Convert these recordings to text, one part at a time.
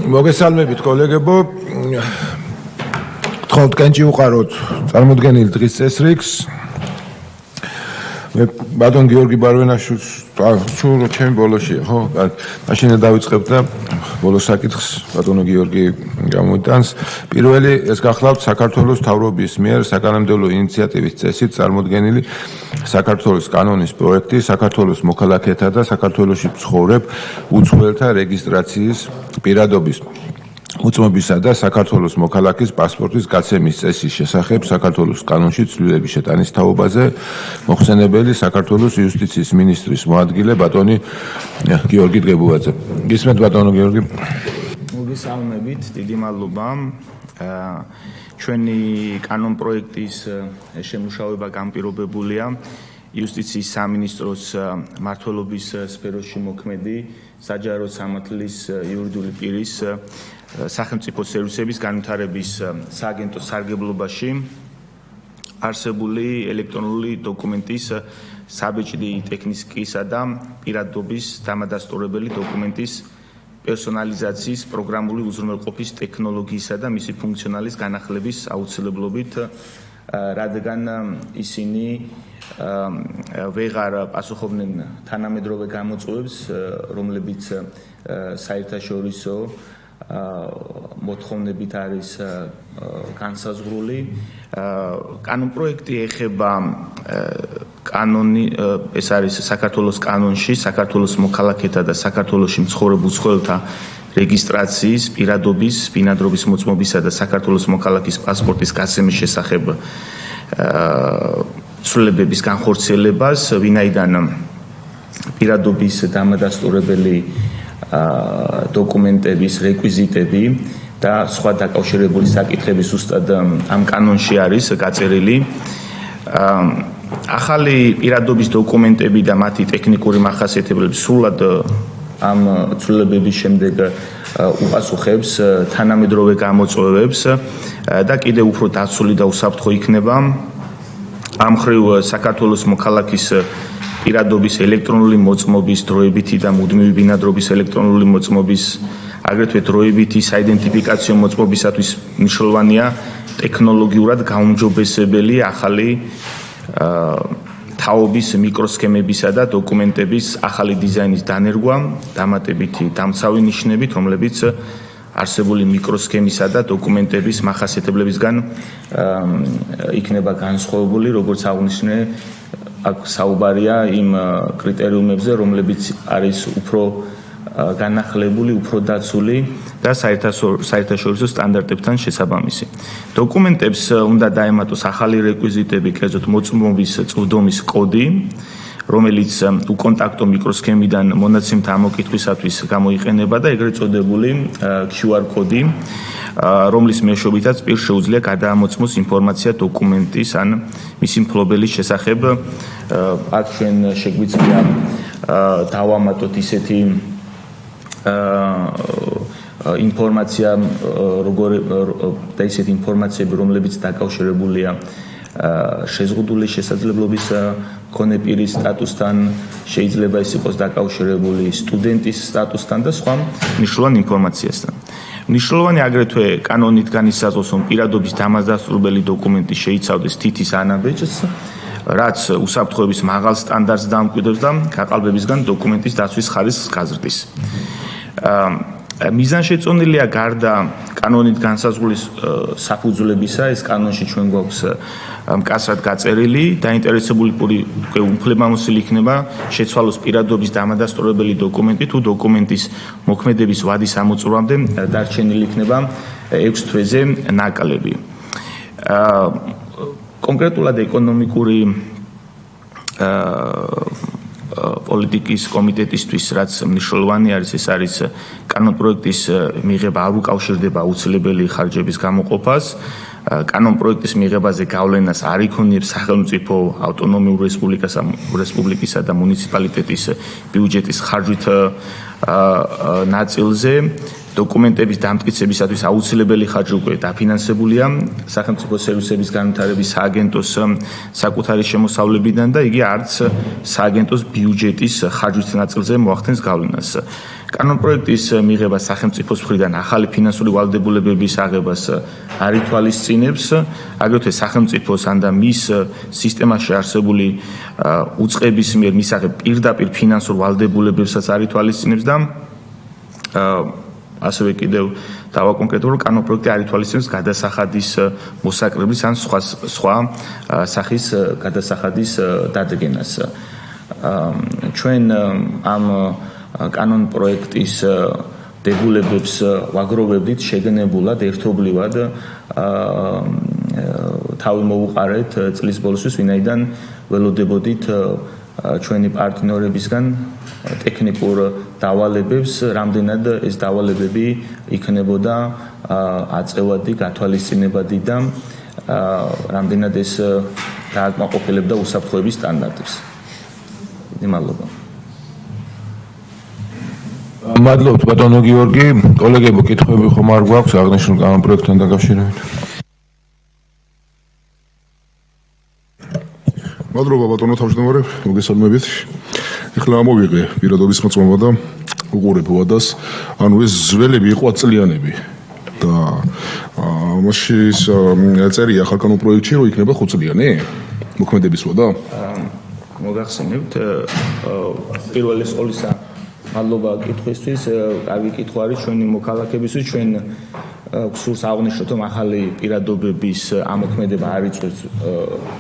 მოგესალმებით კოლეგებო, გთხოვთ კენჭი უყაროთ წარმოდგენილ დღის წესრიგს. მე ბატონ გიორგი ბარვენაშვილს ვთქვი, ჩემი ბოლოშია, ხო? მაშინ დავიწყებ და ბოლოს საკითხს ბატონო გიორგი გამოდანს. პირველი ეს გახლავთ საქართველოს მთავრობის მიერ საკანონმდებლო ინიციატივის წესით წარმოდგენილი საქართველოს კანონის პროექტი საქართველოს მოქალაქეთა და საქართველოში მცხოვრებ უცხოელთა რეგისტრაციის პირადობის უცნობისა და საქართველოს მოქალაქის პასპორტის გაცემის წესის შესახებ საქართველოს კანონში ცვლილების შეტანის თაობაზე მოხსენებელი საქართველოს იუსტიციის მინისტრის მოადგილე ბატონი გიორგი დგებულაძე. გისმენთ ბატონო გიორგი. მოგესალმებით, დიდი მადლობა. ჩვენი კანონ პროექტის შემუშავება განპირობებულია იუსტიციის სამინისტროს მმართველობის სფეროში მოქმედი საჯარო სამართლის იურიდიული პირის სახელმწიფო სერვისების განვითარების სააგენტოს სარგებლობაში არსებული ელექტრონული დოკუმენტის საბეჭდი ტექნიკისა და პირადობის დამადასტურებელი დოკუმენტის პერსონალიზაციის პროგრამული უზრუნველყოფის ტექნოლოგიისა და მისი ფუნქციონალის განახლების აუცილებლობით, რადგან ისინი ვეღარ პასუხობდნენ თანამედროვე გამოწვევებს, რომლებიც საერთაშორისო მოთხოვნებით არის განსაზღვრული. კანონ პროექტი ეხება ეს არის საქართველოს კანონში საქართველოს მოქალაქეთა და საქართველოში მცხოვრებ უცხოელთა რეგისტრაციის, პირადობის, ბინადრობის მოწმობისა და საქართველოს მოქალაქის პასპორტის გაცემის შესახებ ცვლილებების განხორციელებას, ვინაიდან პირადობის დამადასტურებელი დოკუმენტების რეკვიზიტები და სხვა დაკავშირებული საკითხები ზუსტად ამ კანონში არის გაწერილი. ახალი პირადობის დოკუმენტები და მათი ტექნიკური მახასიათებლები სრულად ამ ცვლილებების შემდეგ უპასუხებს თანამედროვე გამოწვევებს და კიდევ უფრო დაცული და უსაფრთხო იქნება ამ მხრივ საქართველოს მოქალაქის პირადობის ელექტრონული მოწმობის დროებითი და მუდმივი ბინადრობის ელექტრონული მოწმობის, აგრეთვე დროებითი საიდენტიფიკაციო მოწმობისათვის მნიშვნელოვანია ტექნოლოგიურად გაუმჯობესებელი ახალი თაობის მიკროსქემებისა და დოკუმენტების ახალი დიზაინის დანერგვა, დამატებითი დამცავი ნიშნებით, რომლებიც არსებული მიკროსქემისა და დოკუმენტების მახასიათებლებისგან იქნება განსხვავებული, როგორც აღნიშნე, აქ საუბარია იმ კრიტერიუმებზე, რომლებიც არის უფრო განახლებული, უფრო დაცული და საერთაშორისო სტანდარტებთან შესაბამისი. დოკუმენტებს უნდა დაემატოს ახალი რეკვიზიტები, კერძოდ მოწმობის წვდომის კოდი, რომელიც უკონტაქტო მიკროსქემიდან მონაცემთა ამოკითხვისათვის გამოიყენება და ეგრეთ წოდებული QR კოდი, რომლის მეშვეობითაც პირს შეუძლია გადაამოწმოს ინფორმაცია დოკუმენტის ან მისი მფლობელის შესახებ. აქ ჩვენ შეგვიძლია დავამატოთ ისეთი ინფორმაცია, და ისეთი ინფორმაციები, რომლებიც დაკავშირებულია შეზღუდული შესაძლებლობის მქონე პირის სტატუსთან, შეიძლება ის იყოს დაკავშირებული სტუდენტის სტატუსთან და სხვა მნიშვნელოვან ინფორმაციასთან. მნიშვნელოვანი აგრეთვე კანონით განისაზღვროს, რომ პირადობის დამადასტურებელი დოკუმენტი შეიცავდეს თითის ანაბეჭდს, რაც უსაფრთხოების მაღალ სტანდარტს დაამკვიდრებს და გაყალბებისგან დოკუმენტის დაცვის ხარისხს გაზრდის. მიზანშეწონილია გარდა კანონით განსაზღვრული საფუძვლებისა, ეს კანონში ჩვენ გვაქვს მკაცრად გაწერილი, დაინტერესებული უფლებამოსილი იქნება შეცვალოს პირადობის დამადასტურებელი დოკუმენტი, თუ დოკუმენტის მოქმედების ვადის ამოწურვამდე დარჩენილი იქნება 6 თვეზე ნაკლები. კონკრეტულად ეკონომიკური პოლიტიკის კომიტეტისთვის, რაც მნიშვნელოვანი არის, ეს არის კანონ პროექტის მიღება არ უკავშირდება აუცილებელი ხარჯების გამოყოფას. კანონ პროექტის მიღებაზე გავლენას არ იქონიებს სახელმწიფო, ავტონომიურ რესპუბლიკისა და მუნიციპალიტეტის ბიუჯეტის ხარჯვით ნაწილზე. დოკუმენტების დამტკიცებისათვის აუცილებელი ხარჯი უკვე დაფინანსებულია სახელმწიფო სერვისების განვითარების სააგენტოს საკუთარი შემოსავლებიდან და იგი არც სააგენტოს ბიუჯეტის ხარჯვის ნაწილზე მოახდენს გავლენას. კანონპროექტის მიღება სახელმწიფოს მხრიდან ახალი ფინანსური ვალდებულებების აღებას არ ითვალისწინებს, აგრეთვე სახელმწიფოს ან და მის სისტემაში არსებული უწყების მიერ მისაღებ პირდაპირ ფინანსურ ვალდებულებებსაც არ ითვალისწინებს და ასევე კიდევ დავაკონკრეტო, რომ კანონპროექტი არ ითვალისწინებს გადასახადის მოსაკრებლის ან სხვა სახის გადასახადის დადგენას. ჩვენ ამ კანონპროექტის დებულებებს ვაგროვებდით შეგნებულად ერთობლივად თავი მოვუყარეთ წლის ბოლოსთვის, ვინაიდან ველოდებოდით ჩვენი პარტნიორებისგან ტექნიკურ დავალებებს, რამდენად ეს დავალებები იქნებოდა აწევადი, გათვალისწინებადი და რამდენად ეს დააკმაყოფილებდა უსაფრთხოების სტანდარტებს. მადლობა. მადლობთ ბატონო გიორგი, კოლეგებო, კითხვები ხომ არ გვაქვს აღნიშნულ კანონპროექტთან დაკავშირებით? მადლობა ბატონო თავმჯდომარე, მოგესალმებით. ეხლა ამოვიღე პირადობის მოწმობა და უყურებ ვადას, ანუ ეს ძველები იყო 10 წლიანები და მასში წერია ახალ კანონპროექტში, რომ იქნება 5 წლიანი მოქმედების ვადა? მოგახსენებთ, პირველი სკოლისა მადლობა კითხვისთვის, კარგი კითხვა არის ჩვენი მოქალაქებისთვის, ჩვენ გსურს აღვნიშნოთ, რომ ახალი პირადობების ამოქმედება არ იწვევს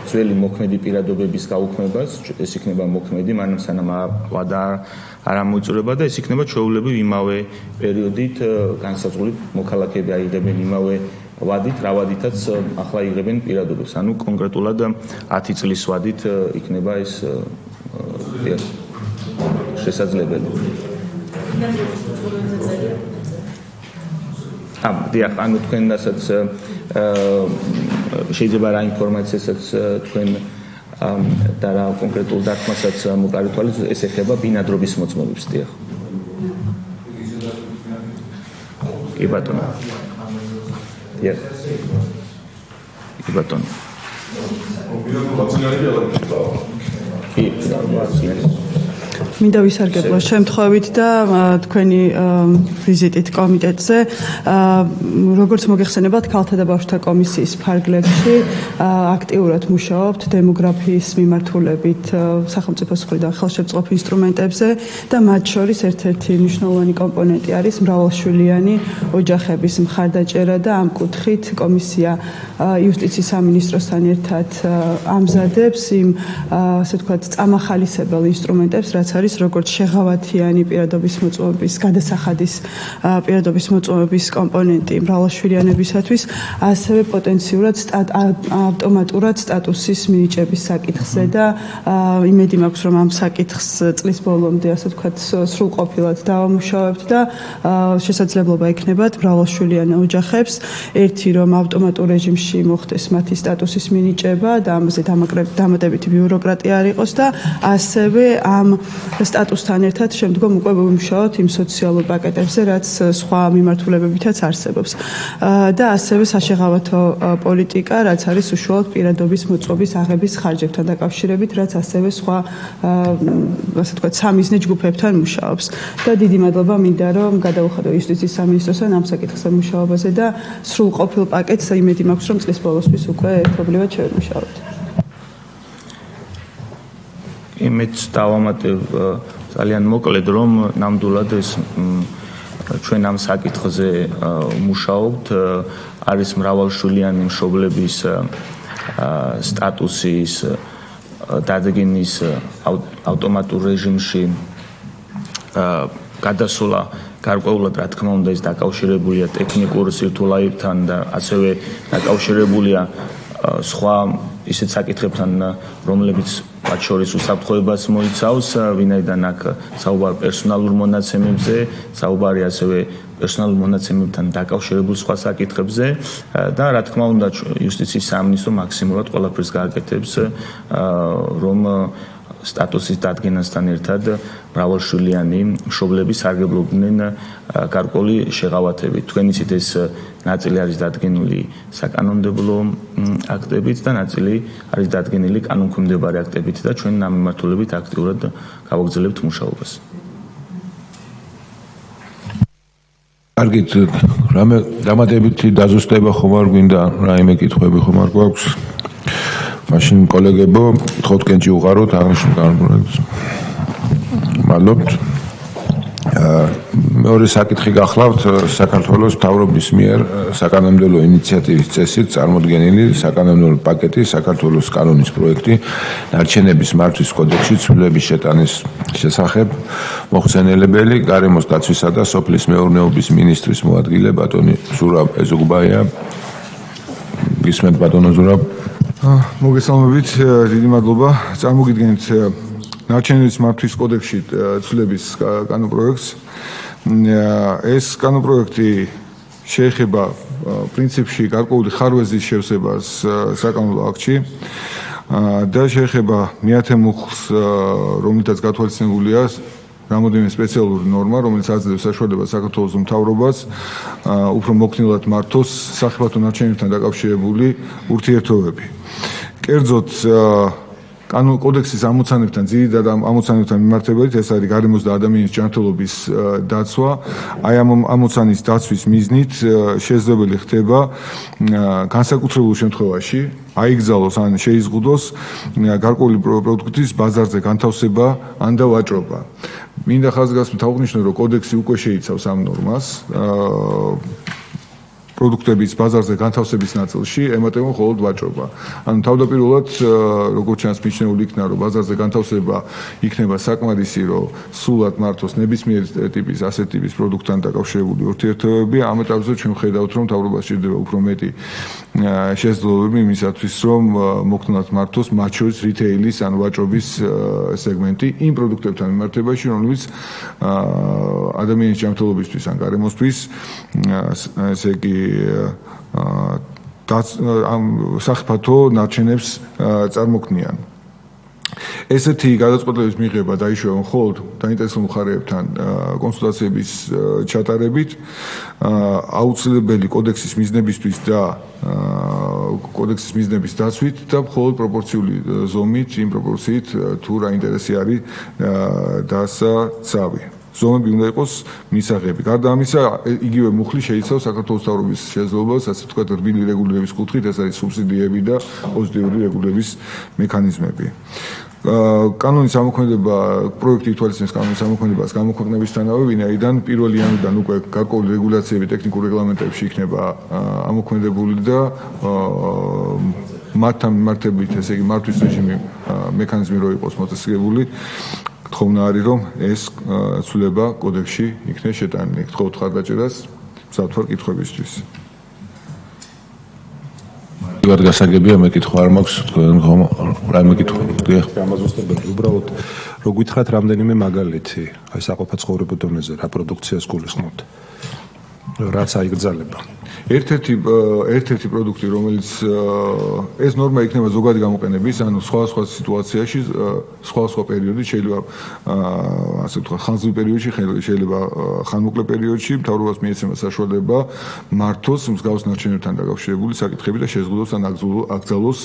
ძველი მოქმედი პირადობების გაუქმებას, ეს იქნება მოქმედი, მაგრამ სანამ ვადა არ ამოიწურება და ეს იქნება ჩვეულებრივ იმავე პერიოდით განსაზღვრული მოქალაქეები აიღებენ იმავე ვადით, რა ვადითაც ახლა იღებენ პირადობებს. ანუ კონკრეტულად 10 წლის ვადით იქნება ეს შესაძლებელი. დიახ, ანუ თქვენ რასაც შეიძლება რა ინფორმაციასაც თქვენ და რა კონკრეტულ დათმასაც მოკარითვალეთ, ეს ეხება ბინადრობის მოწმობებს, დიახ. კი ბატონო. დიახ. კი ბატონო. მინდა ვისარგებლო შემთხვევით და თქვენი ვიზიტით კომიტეტზე, როგორც მოგეხსენებათ, ქალთა და ბავშვთა კომისიის ფარგლებში აქტიურად მუშაობთ დემოგრაფიის მიმართულებით სახელმწიფოს მხრიდან ხელშეწყობ ინსტრუმენტებზე და მათ შორის ერთ-ერთი მნიშვნელოვანი კომპონენტი არის მრავალშვილიანი ოჯახების მხარდაჭერა და ამ კუთხით კომისია იუსტიციის სამინისტროსთან ერთად ამზადებს იმ ასე ვთქვათ წამახალისებელ ინსტრუმენტებს, რაც არის როგორც შეღავათიანი პირადობის მოწმობის, გადასახადის პირადობის მოწმობის კომპონენტი მრავალშვილიანებისათვის, ასევე პოტენციურად ავტომატურად სტატუსის მინიჭების საკითხზე და იმედი მაქვს, რომ ამ საკითხს წლის ბოლომდე ასე ვთქვათ სრულყოფილად დავამუშავებთ და შესაძლებლობა ექნებათ მრავალშვილიან ოჯახებს ერთი რომ ავტომატურ რეჟიმში მოხდეს მათი სტატუსის მინიჭება და ამაზე დამატებითი ბიუროკრატია არ იყოს და ასევე ამ სტატუსთან ერთად შემდგომ უკვე ვიმუშაოთ იმ სოციალურ პაკეტებზე, რაც სხვა მიმართულებებითაც არსებობს. და ასევე საშეღავათო პოლიტიკა, რაც არის უშუალოდ პირადობის მოწმობის აღების ხარჯებთან დაკავშირებით, რაც ასევე სხვა ასე ვთქვათ სამიზნე ჯგუფებთან მუშაობს. და დიდი მადლობა მინდა რომ გადავუხადო იუსტიციის სამინისტროსთან ამ საკითხზე მუშაობაზე და სრულყოფილ პაკეტს იმედი მაქვს, რომ წლის ბოლოსთვის უკვე ერთობლივად შევიმუშავებთ. იმედს დავამატებ ძალიან მოკლედ, რომ ნამდვილად ეს ჩვენ ამ საკითხზე მუშაობთ, არის მრავალშვილიანი მშობლების სტატუსის დადგენის ავტომატურ რეჟიმში გადასვლა გარკვეულად რა თქმა უნდა ეს დაკავშირებულია ტექნიკურ სირთულეებთან და ასევე დაკავშირებულია სხვა ისეთ საკითხებთან, რომლებიც მათ შორის უსაფრთხოებას მოიცავს, ვინაიდან აქ საუბარ პერსონალურ მონაცემებზე, საუბარი ასევე პერსონალურ მონაცემებთან დაკავშირებულ სხვა საკითხებზე და რა თქმა უნდა იუსტიციის სამინისტრო მაქსიმალურად ყველაფერს გააკეთებს, რომ სტატუსის დადგენასთან ერთად მრავალშვილიანი მშობლები სარგებლობდნენ გარკვეული შეღავათებით. თქვენ იცით ეს ნაწილი არის დადგენილი საკანონმდებლო აქტებით და ნაწილი არის დადგენილი კანონქვემდებარე აქტებით და ჩვენ ამ მიმართულებით აქტიურად გავაგრძელებთ მუშაობას. კარგით, რამე დამატებითი დაზუსტება ხომ არ გვინდა, რაიმე კითხვები ხომ არ გვაქვს? მაშინ კოლეგებო, გთხოვთ კენჭი უყაროთ აღნიშნულ კანონპროექტს. მადლობთ. მეორე საკითხი გახლავთ საქართველოს მთავრობის მიერ საკანონმდებლო ინიციატივის წესით წარმოდგენილი საკანონმდებლო პაკეტი საქართველოს კანონის პროექტი ნარჩენების მართვის კოდექსში ცვლილების შეტანის შესახებ მოხსენიებელი გარემოს დაცვისა და სოფლის მეურნეობის მინისტრის მოადგილე ბატონი ზურაბ ეზუგბაია. გისმენთ ბატონო ზურაბ. მოგესალმებით, დიდი მადლობა. წარმოგიდგენთ ნარჩენების მართვის კოდექსში ცვლილების კანონპროექტს. ეს კანონპროექტი შეეხება პრინციპში გარკვეული ხარვეზის შევსებას საკანონმდებლო აქტში და შეეხება მეათე მუხლს, რომლითაც გათვალისწინებულია რამოდენიმე სპეციალური ნორმა, რომელიც აძლევს საშუალებას საქართველოს მთავრობას უფრო მოქნილად მართოს სახიფათო ნარჩენებთან დაკავშირებული ურთიერთობები. კერძოდ კოდექსის ამოცანებთან ძირითად ამოცანებთან მიმართებით ეს არის გარემოს და ადამიანის ჯანმრთელობის დაცვა. აი ამ ამოცანის დაცვის მიზნით შესაძლებელი ხდება განსაკუთრებულ შემთხვევაში აიგზავნოს ან შეიზღუდოს გარკვეული პროდუქტის ბაზარზე განთავსება ან და ვაჭრობა. მინდა ხაზგასმით აღვნიშნო, რომ კოდექსი უკვე შეიცავს ამ ნორმას. პროდუქტების ბაზარზე განთავსების ნაწილში ემატება მხოლოდ ვაჭრობა. ანუ თავდაპირველად, როგორც ჩანს, მიჩნეული იქნა, რომ ბაზარზე განთავსება იქნება საკმარისი, რომ სულად მართოს ნებისმიერ ტიპის ასეთ ტიპის პროდუქტთან დაკავშირებული ურთიერთობები. ამ ეტაპზე ჩვენ ვხედავთ, რომ მთავრობას სჭირდება უფრო მეტი შესაძლებლობები იმისათვის, რომ მოქნილად მართოს მათ შორის რიტეილის ან ვაჭრობის სეგმენტი იმ პროდუქტებთან მიმართებაში, რომლებიც ადამიანის ჯანმრთელობისთვის ან გარემოსთვის ესე იგი ამ სახიფათო ნარჩენებს წარმოქმნიან. ესეთი გადაწყვეტილების მიღება დაიშვა მხოლოდ დაინტერესებულ მხარეებთან კონსულტაციების ჩატარებით, აუცილებელი კოდექსის მიზნებისთვის და კოდექსის მიზნების დაცვით და მხოლოდ პროპორციული ზომით, იმ პროპორციით თუ რა ინტერესი არის დასაცავი. ზომები უნდა იყოს მისაღები. გარდა ამისა, იგივე მუხლი შეიცავს საქართველოს მთავრობის შესაძლებლობას, ასე ვთქვათ, რბილი რეგულირების კუთხით, ეს არის სუბსიდიები და პოზიტიური რეგულირების მექანიზმები. კანონის ამოქმედება, პროექტი ითვალისწინებს კანონის ამოქმედებას გამოქვეყნებისთანავე, ვინაიდან 1 იანვრიდან უკვე გარკვეული რეგულაციები ტექნიკურ რეგლამენტებში იქნება ამოქმედებული და მათთან მიმართებით, ესე იგი მართვის რეჟიმი მექანიზმი რო იყოს მოწესრიგებული, გთხოვნა არის, რომ ეს ცვლილება კოდექსში იქნეს შეტანილი. გთხოვთ ხარდაჭერას მზად ვარ კითხვებისთვის. ვარ გასაგებია, მეკითხვა არ მაქვს, თქვენ რაიმე კითხვა? გამაზუსტებელი, უბრალოდ რო გითხრათ რამდენიმე მაგალითი, აი საყოფა ცხოვრებრივ დონეზე რა პროდუქციას გულისხმობთ? რაც აიგრძალება. ერთ-ერთი პროდუქტი, რომელიც ეს ნორმა იქნება ზოგადი გამოყენების, ანუ სხვა სიტუაციაში, სხვა პერიოდში შეიძლება ასე ვთქვათ, ხანძრივ პერიოდში, შეიძლება ხანმოკლე პერიოდში მთავრობას მიეცემა საშუალება მართოს მსგავს ნარჩენებთან დაკავშირებული საკითხები და შეზღუდოს ან აკრძალოს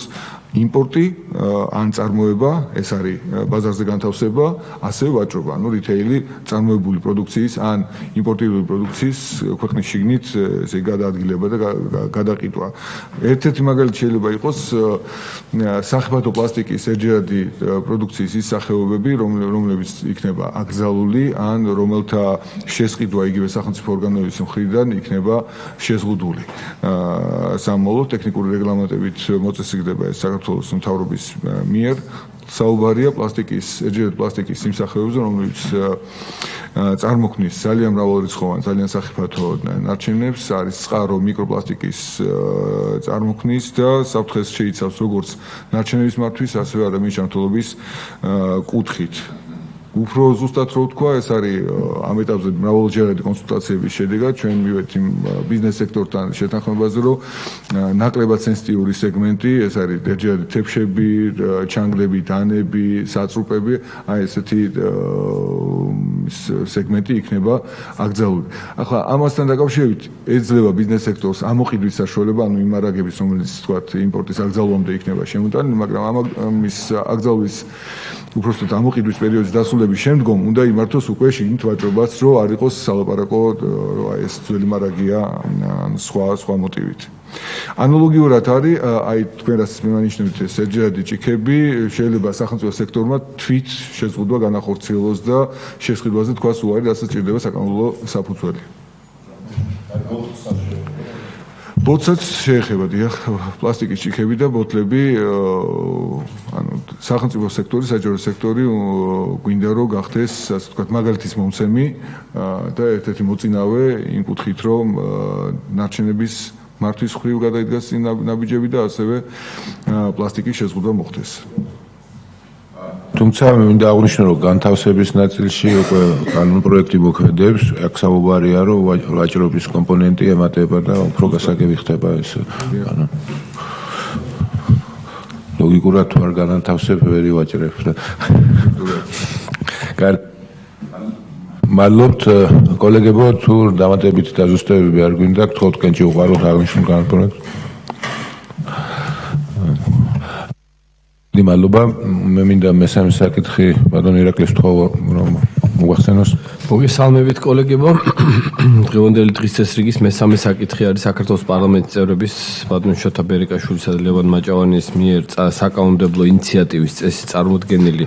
იმპორტი ან წარმოება, ეს არის ბაზარზე განთავსება, ასევე ვაჭრობა, ანუ რიტეილი წარმოებული პროდუქციის ან იმპორტირებული პროდუქციის ქვეყნის შიგნით ესე გადაადგილება და გადაყიდვა. ერთ-ერთი მაგალითი შეიძლება იყოს სახიფათო პლასტიკის ერთჯერადი პროდუქციის ის სახეობები, რომლებიც იქნება აკრძალული ან რომელთა შესყიდვა იგივე სახელმწიფო ორგანოების მხრიდან იქნება შეზღუდული. სამმავლოდ ტექნიკური რეგლამენტებით მოწესრიგდება ეს საქართველოს მთავრობის მიერ. საუბარია ერთჯერადი პლასტიკის იმ სახეობებზე, რომლებიც წარმოქმნის ძალიან მრავალრიცხოვან, ძალიან სახიფათო ნარჩენებს, არის წყარო მიკროპლასტიკის წარმოქმნის და საფრთხეს შეიცავს როგორც ნარჩენების მართვის, ასევე ადამიანის ჯანმრთელობის კუთხით. უფრო ზუსტად რო ვთქვა, ეს არის ამ ეტაპზე მრავალჯერადი კონსულტაციების შედეგად ჩვენ მივედით იმ ბიზნეს სექტორთან შეთანხმებაზე, რომ ნაკლებად სენსიტიური სეგმენტი, ეს არის ერთჯერადი თებშები, ჩანგლები, დანები, საწრუპები, აი ესეთი სეგმენტი იქნება აკრძალული. ახლა ამასთან დაკავშირებით ეძლევა ბიზნეს სექტორს ამოყიდვის საშუალება, ანუ იმ მარაგების, რომელიც თქვათ იმპორტის აკრძალვამდე იქნება შემოტანილი, მაგრამ ამის აკრძალვის უпростоთ ამოყიდვის პერიოდის დასრულების შემდგომ უნდა იმართოს უკვე შიგნით ვაჭრობაც, რომ არ იყოს სალაპარაკო აი ეს ძველი მარაგია ან სხვა მოტივით. ანალოგიურად არის აი თქვენ რასაც მიმანიშნებით ეს ერთჯერადი ჭიქები შეიძლება სახელმწიფო სექტორმა თვით შეზღუდვა განახორციელოს და შესყიდვაზე თქვას უარი, რასაც ჭირდება საკანონმდებლო საფუძველი. ბოთლებს შეეხება დიახ, პლასტიკის ჭიქები და ბოთლები, ანუ სახელმწიფო სექტორი, საჯარო სექტორი გვინდა რომ გახდეს, ასე ვთქვათ, მაგალითის მომცემი და ერთ-ერთი მოწინავე იმ კუთხით, რომ ნარჩენების მართვის ხრივ გადაიდგას ნაბიჯები და ასევე პლასტიკის შეზღუდვა მოხდეს. თუმცა მინდა აღვნიშნო, რომ განთავსების ნაწილში უკვე კანონპროექტი მოქმედებს, აქ საუბარია, რომ ვაჭრობის კომპონენტი ემატება და უფრო გასაგები ხდება ეს. ანუ ლოგიკურად თუ არ განათავსებ, ვერ ივაჭრებ. მადლობთ კოლეგებო, თუ დამატებითი დაზუსტებები არ გვინდა, გთხოვთ კენჭი უყაროთ აღნიშნულ კანონპროექტს. მადლობა, მე მინდა მესამე საკითხი ბატონ ირაკლის თხოვა რომ მოგახსენოს. მოგესალმებით კოლეგებო. დღევანდელი დღის წესრიგის მესამე საკითხი არის საქართველოს პარლამენტის წევრების ბატონ შოთა ბერიკაშვილისა და ლევან მაჭავანის მიერ საკანონმდებლო ინიციატივის წესით წარმოდგენილი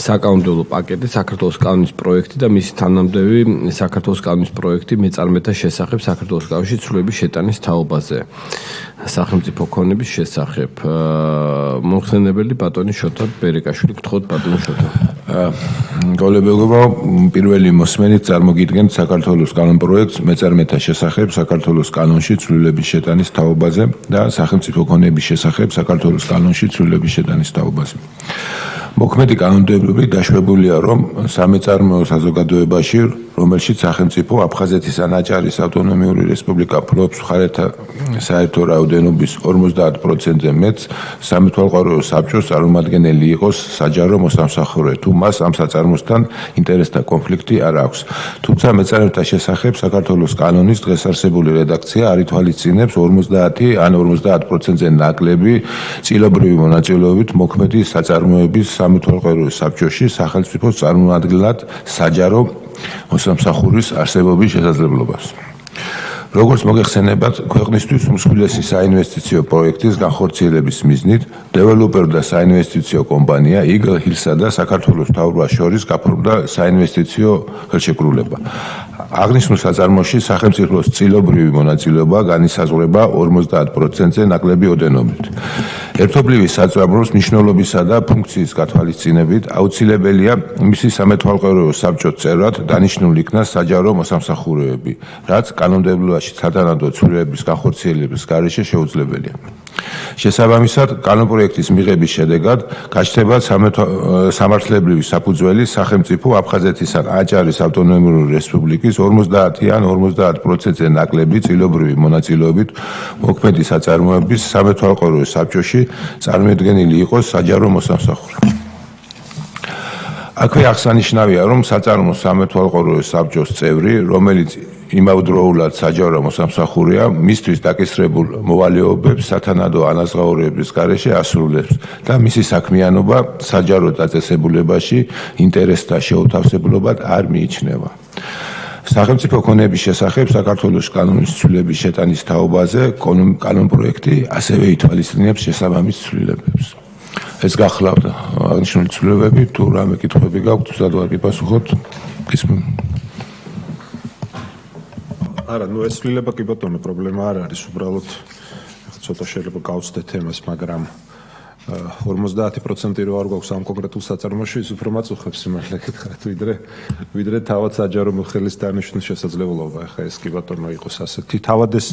საკანონმდებლო პაკეტი, საქართველოს კანონის პროექტი და მისი თანამდები საქართველოს კანონის პროექტი მეწარმეთა შესახებ საქართველოს კავშირის ცვლილების შეტანის თაობაზე. სახელმწიფო ქონების შესახებ. მოხსენებელი ბატონი შოთა ბერიკაშვილი, გთხოვთ ბატონ შოთა. კოლეგებო, პირველი მოსმენით წარმოგიდგენთ საქართველოს კანონპროექტს მეწარმეთა შესახებ საქართველოს კანონში ცვლილების შეტანის თაობაზე და სახელმწიფო ქონების შესახებ საქართველოს კანონში ცვლილების შეტანის თაობაზე. მოქმედი კანონმდებლობით დაშვებულია, რომ სამეწარმეო საზოგადოებაში, რომელშიც სახელმწიფო აფხაზეთის ან აჭარის ავტონომიური რესპუბლიკა ფლობს მხარეთა საერთო რაოდენობის 50%-ზე მეტს, სამეთვალყურეო საბჭოს წარმომადგენელი იყოს საჯარო მოსამსახურე, თუ მას ამ საწარმოსთან ინტერესთა კონფლიქტი არ აქვს. თუმცა მეწარმეთა შესახებ საქართველოს კანონის დღეს არსებული რედაქცია არ ითვალისწინებს 50 ან 50%-ზე ნაკლები წილობრივი მონაწილეობით მოქმედი საწარმოების სამეთვალყურეო საბჭოში სახელმწიფოს წარმომადგენლად საჯარო მოსამსახურის არსებობის შესაძლებლობას. როგორც მოგეხსენებათ, ქვეყნისთვის უმსხვილესი საინვესტიციო პროექტის განხორციელების მიზნით დეველოპერ და საინვესტიციო კომპანია Eagle Hill-სა და საქართველოს მთავრობას შორის გაფორმდა საინვესტიციო ხელშეკრულება. აღნიშნულ საწარმოში სახელმწიფოს წილობრივი მონაწილეობა განისაზღვრება 50%-ზე ნაკლები ოდენობით. ერთობლივი საწარმოს მნიშვნელობისა და ფუნქციის გათვალისწინებით აუცილებელია მისი სამეთვალყურეო საბჭოს წევრად დანიშნული იქნას საჯარო მოსამსახურეები, რაც კანონმდებლობაში სათანადო ცვლილების განხორციელების გარეშე შეუძლებელია. შესაბამისად, კანონპროექტის მიღების შედეგად გაჩნდება სამართლებრივი საფუძველი სახელმწიფო აფხაზეთის ან აჭარის ავტონომიური რესპუბლიკის 50 ან 50%-ზე ნაკლები წილობრივი მონაწილეობით მოქმედი საწარმოების სამეთვალყურეო საბჭოში წარმოედგენილი იყოს საჯარო მოსამსახურე. აქვე აღსანიშნავია, რომ საწარმოს სამეთვალყურეო საბჭოს წევრი, რომელიც იმავდროულად საჯარო მოსამსახურეა, მისთვის დაკისრებულ მოვალეობებს სათანადო ანაზღაურების გარეშე ასრულებს და მისი საქმიანობა საჯარო დაწესებულებაში ინტერესთა შეუთავსებლობად არ მიიჩნევა. სახელმწიფო ქონების შესახებ საქართველოს კანონის ცვლილების შეტანის თაობაზე კანონპროექტი ასევე ითვალისწინებს შესაბამის ცვლილებებს. ეს გახლავთ აღნიშნული ცვლილებები, თუ რამე კითხვები გაქვთ, უბრალოდ ვარ გიპასუხოთ. არა, ნუ ეს ცვლილება კი ბატონო პრობლემა არ არის, უბრალოდ ცოტა შეიძლება გავცდეთ თემას, მაგრამ 50% რო არ გვაქვს ამ კონკრეტულ საწარმოში, ის უფრო მაწუხებს სიმართლე გითხრათ, ვიდრე თავად საჯარო მოხელის დანიშვნის შესაძლებლობა. ახლა ეს კი ბატონო იყოს ასეთი. თავად ეს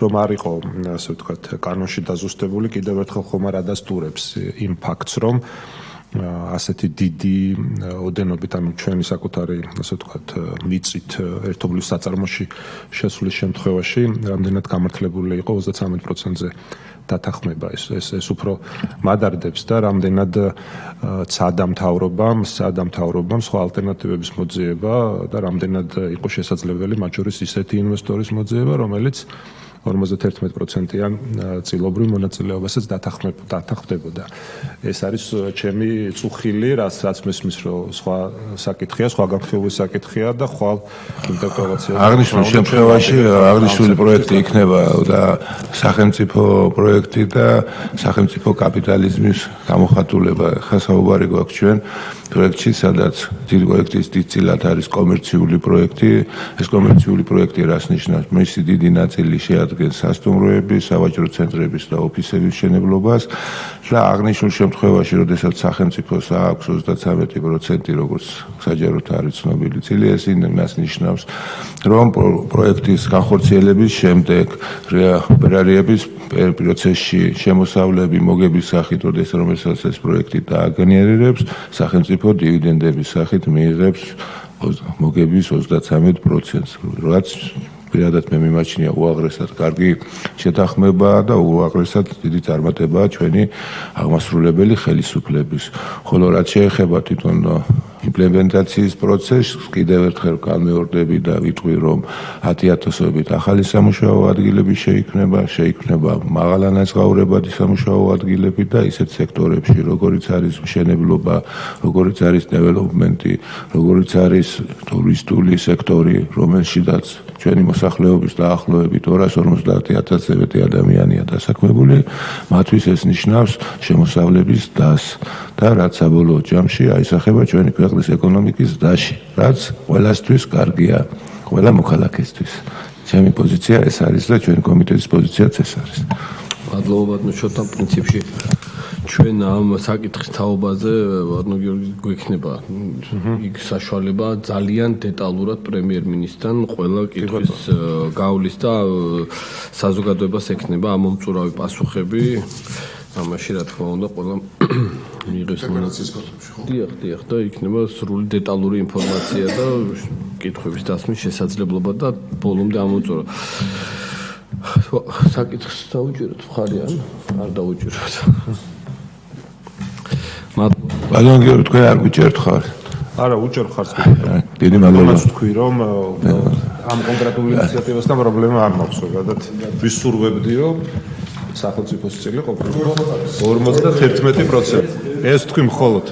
რომ არ იყო, ასე ვთქვათ, კანონში დაზუსტებული, კიდევ ერთხელ ხომ არ ადასტურებს იმ ფაქტს, რომ ასეთი დიდი ოდენობით, ანუ ჩვენი საკუთარი, ასე ვთქვათ, მიწით ერთობლის საწარმოში შესulis შემთხვევაში რამდენად გამართლებული იყო 33%-ზე დათანხმება ეს უფრო მადარდებს და რამდენად სადამთავრობამ სხვა ალტერნატივების მოძიება და რამდენად იყო შესაძლებელი მათ შორის ისეთი ინვესტორის მოძიება, რომელიც 51%-იან წილობრივ მონაწილეობასაც დათანხმდებოდა. ეს არის ჩემი წუხილი, რაც მესმის, რომ სხვა საკითხია, სხვა განხილვის საკითხია და ხვალ ინტერპრეტაცია. აღნიშნულ შემთხვევაში აღნიშნული პროექტი იქნება და სახელმწიფო პროექტი და სახელმწიფო კაპიტალიზმის გამოხატულება. ხა საუბარი გვაქვს ჩვენ პროექტში, სადაც დიდი პროექტის დიდწილად არის კომერციული პროექტი. ეს კომერციული პროექტი რას ნიშნავს? მისი დიდი ნაწილი შეადგენს სასტუმროების, სავაჭრო ცენტრების და ოფისების მშენებლობას და აღნიშნულ შემთხვევაში, როდესაც სახელმწიფოს აქვს 33%, როგორც საჯაროდ არის ცნობილი წილი, ეს იმას ნიშნავს, რომ პროექტის განხორციელების შემდეგ რეალების პროცესში შემოსავლები მოგების სახით, როდესაც ეს პროექტი დააგენერირებს, სახელმწიფო დივიდენდების სახით მიიღებს მოგების 33%-ს, რაც პირადად მე მიმაჩნია უაღრესად კარგი შეთანხმებაა და უაღრესად დიდი წარმატებაა ჩვენი აღმასრულებელი ხელისუფლების. ხოლო რაც შეეხება თვითონ იმპლემენტაციის პროცესს, კიდევ ერთხელ განმეორდები და ვიტყვი, რომ 10,000-ობით ახალი სამუშაო ადგილები შეიქმნება მაღალანაზღაურებადი სამუშაო ადგილები და ისეთ სექტორებში, როგორიც არის მშენებლობა, როგორიც არის დეველოპმენტი, როგორიც არის ტურისტული სექტორი, რომელშიც ჩვენი მოსახლეობის დაახლოებით 250,000-ზე მეტი ადამიანია დასაქმებული, მათთვის ეს ნიშნავს შემოსავლების დასს და რაც საბოლოო ჯამში აისახება ჩვენი ქვეყნის ეკონომიკის ზრდაში, რაც ყველასთვის კარგია, ყველა მოქალაქესთვის. ჩემი პოზიცია ეს არის და ჩვენი კომიტეტის პოზიციაც ეს არის. მადლობა ბატონო შოთა, პრინციპში ჩვენ ამ საკითხის თაობაზე ბატონო გიორგი გვექნება იქ საშუალება ძალიან დეტალურად პრემიერ-მინისტრთან ყველა კითხვის გავლის და საზოგადოებას ექნება ამომწურავი პასუხები. ამაში რა თქმა უნდა ყველა მიიღებს დიახ და იქნება სრული დეტალური ინფორმაცია და კითხვების დასმის შესაძლებლობა და ბოლომდე ამომწურავ. საკითხს დაუჭიროთ მხარი ან არ დაუჭიროთ? ბატონო გიორგი, თქვენ არ გიჭერთ ხარ? არა, უჭერ ხარს. დიდი მადლობა. თქვი რომ ამ კონკრეტულ ინიციატივასთან პრობლემა არ მაქვს, ზოგადად ვისურვებდიო სახელმწიფოს წილი ყოფილიყო 51%. ეს თქვი მხოლოდ